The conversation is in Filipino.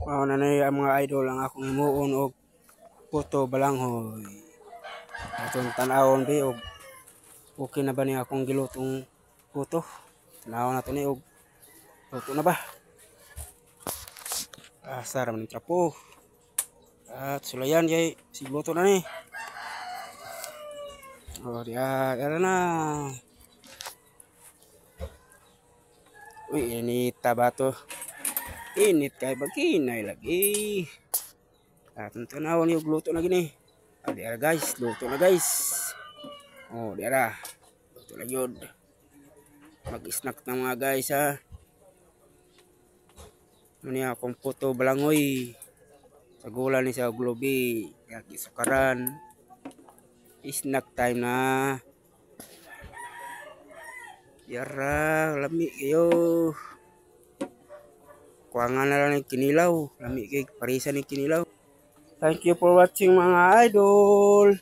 Mao na nay ang mga idol ang akong himuon og puto balanghoy. Atong tan-awon bi og okay na ba ni akong gilutong puto. Tan-awon nato ni og luto na ba. Asar man trapo. At sulayan jay sigluto na ni. Oh, diya na. Uy, init ba to? Init kay bagkinay lagi. Atong tanawon yung luto na gini. Diara guys, luto na guys. Oh, diara. Luto na yun. Mag-snack na mga guys ha. Ano niya, akong puto balangoy. Sa gula ni sa globi. Kaya sukaran. Snack time na. Diara, lami kayo. Kuangan na lang yung kinilaw. Lami kayo, parisan yung kinilaw. Thank you for watching mga idol.